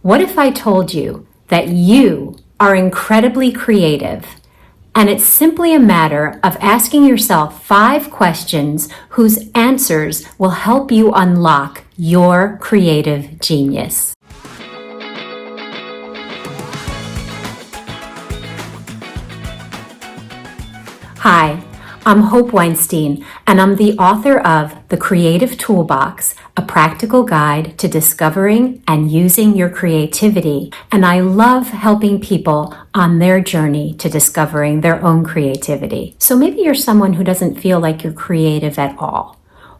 What if I told you that you are incredibly creative, and it's simply a matter of asking yourself 5 questions whose answers will help you unlock your creative genius? Hi, I'm Hope Weinstein, and I'm the author of The Creative Toolbox, a practical guide to discovering and using your creativity. And I love helping people on their journey to discovering their own creativity. So maybe you're someone who doesn't feel like you're creative at all.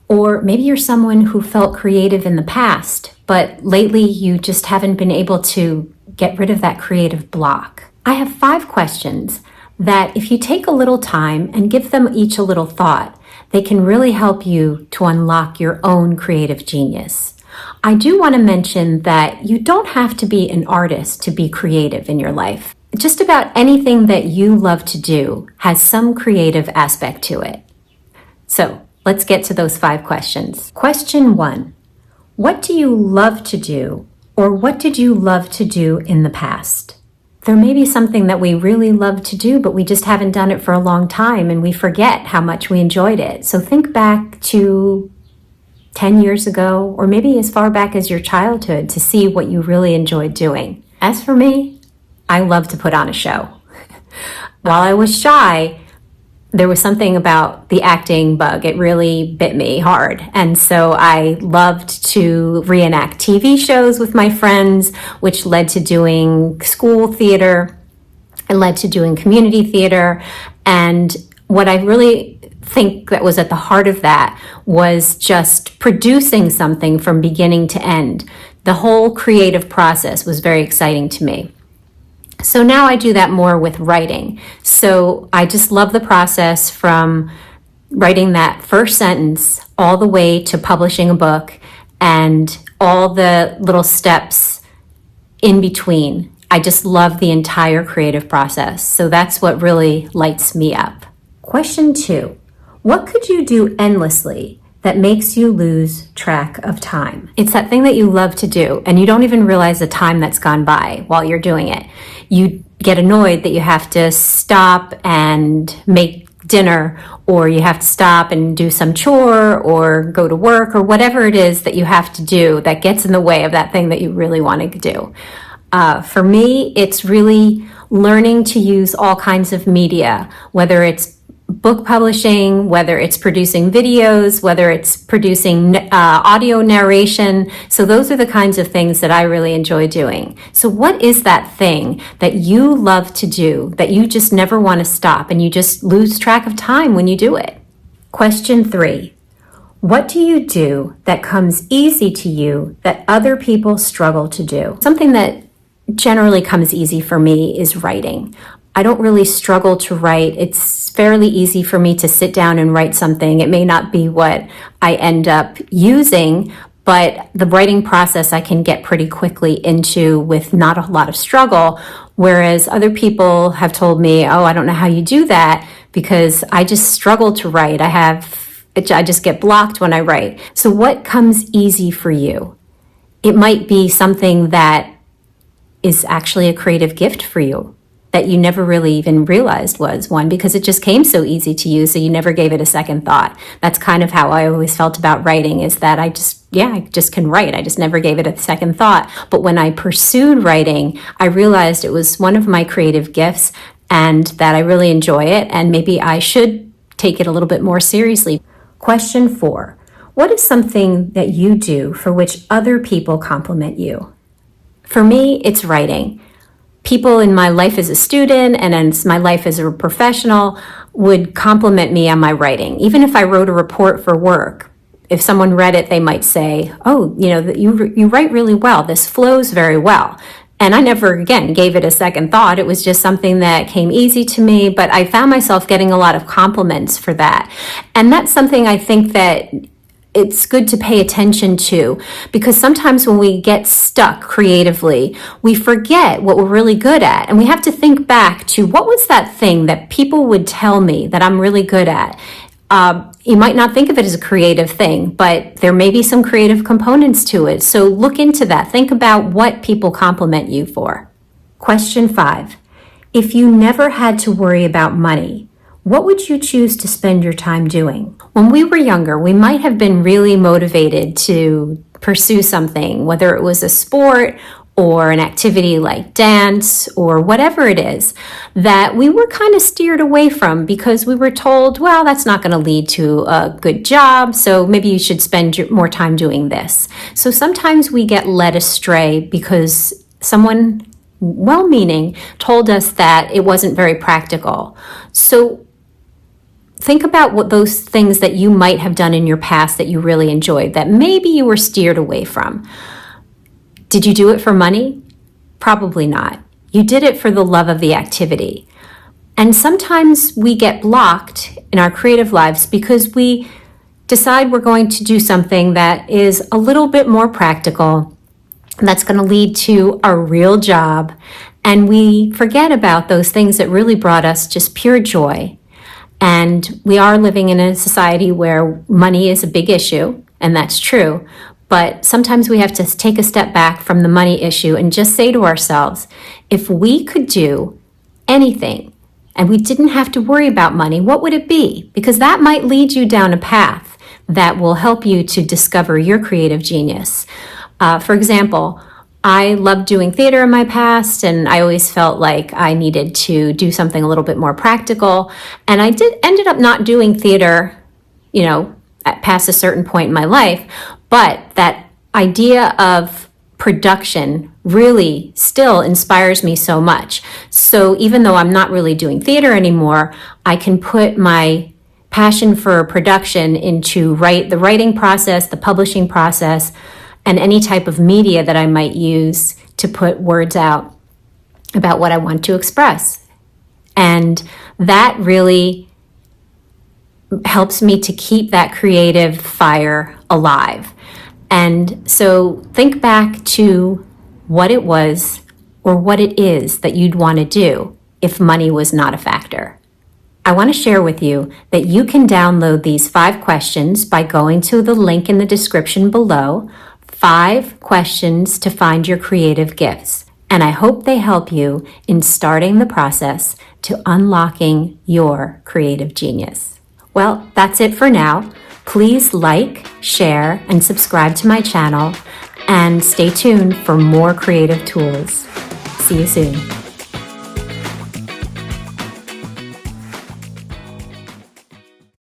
Or maybe you're someone who felt creative in the past, but lately you just haven't been able to get rid of that creative block. I have 5 questions that if you take a little time and give them each a little thought, they can really help you to unlock your own creative genius. I do want to mention that you don't have to be an artist to be creative in your life. Just about anything that you love to do has some creative aspect to it. So let's get to those 5 questions. Question 1, what do you love to do, or what did you love to do in the past? There may be something that we really love to do, but we just haven't done it for a long time and we forget how much we enjoyed it. So think back to 10 years ago, or maybe as far back as your childhood, to see what you really enjoyed doing. As for me, I love to put on a show. While I was shy, there was something about the acting bug. It really bit me hard. And so I loved to reenact TV shows with my friends, which led to doing school theater. It led to doing community theater. And what I really think that was at the heart of that was just producing something from beginning to end. The whole creative process was very exciting to me. So now I do that more with writing. So I just love the process from writing that first sentence all the way to publishing a book and all the little steps in between. I just love the entire creative process. So that's what really lights me up. Question 2, what could you do endlessly that makes you lose track of time? It's that thing that you love to do and you don't even realize the time that's gone by while you're doing it. You get annoyed that you have to stop and make dinner, or you have to stop and do some chore or go to work, or whatever it is that you have to do that gets in the way of that thing that you really want to do. For me, it's really learning to use all kinds of media, whether it's book publishing, whether it's producing videos, whether it's producing audio narration. So those are the kinds of things that I really enjoy doing. So what is that thing that you love to do that you just never want to stop and you just lose track of time when you do it? Question 3, what do you do that comes easy to you that other people struggle to do? Something that generally comes easy for me is writing. I don't really struggle to write. It's fairly easy for me to sit down and write something. It may not be what I end up using, but the writing process I can get pretty quickly into with not a lot of struggle, whereas other people have told me, oh, I don't know how you do that because I just struggle to write. I just get blocked when I write. So what comes easy for you? It might be something that is actually a creative gift for you that you never really even realized was one, because it just came so easy to you, so you never gave it a second thought. That's kind of how I always felt about writing, is that I just can write. I just never gave it a second thought. But when I pursued writing, I realized it was one of my creative gifts and that I really enjoy it, and maybe I should take it a little bit more seriously. Question 4, what is something that you do for which other people compliment you? For me, it's writing. People in my life as a student and in my life as a professional would compliment me on my writing. Even if I wrote a report for work, if someone read it, they might say, oh, you write really well. This flows very well. And I never, again, gave it a second thought. It was just something that came easy to me, but I found myself getting a lot of compliments for that. And that's something I think that it's good to pay attention to, because sometimes when we get stuck creatively, we forget what we're really good at. And we have to think back to, what was that thing that people would tell me that I'm really good at? You might not think of it as a creative thing, but there may be some creative components to it. So look into that. Think about what people compliment you for. Question 5. If you never had to worry about money, what would you choose to spend your time doing? When we were younger, we might have been really motivated to pursue something, whether it was a sport or an activity like dance or whatever it is, that we were kind of steered away from because we were told, well, that's not going to lead to a good job, so maybe you should spend more time doing this. So sometimes we get led astray because someone well-meaning told us that it wasn't very practical. So think about what those things that you might have done in your past that you really enjoyed, that maybe you were steered away from. Did you do it for money? Probably not. You did it for the love of the activity. And sometimes we get blocked in our creative lives because we decide we're going to do something that is a little bit more practical, that's going to lead to a real job, and we forget about those things that really brought us just pure joy. And we are living in a society where money is a big issue, and that's true. But sometimes we have to take a step back from the money issue and just say to ourselves, if we could do anything and we didn't have to worry about money, what would it be? Because that might lead you down a path that will help you to discover your creative genius. For example, I loved doing theater in my past, and I always felt like I needed to do something a little bit more practical. And I ended up not doing theater, past a certain point in my life, but that idea of production really still inspires me so much. So even though I'm not really doing theater anymore, I can put my passion for production into the writing process, the publishing process, and any type of media that I might use to put words out about what I want to express. And that really helps me to keep that creative fire alive. And so think back to what it was or what it is that you'd want to do if money was not a factor. I want to share with you that you can download these 5 questions by going to the link in the description below, 5 questions to find your creative gifts. And I hope they help you in starting the process to unlocking your creative genius. Well, that's it for now. Please like, share, and subscribe to my channel, and stay tuned for more creative tools. See you soon.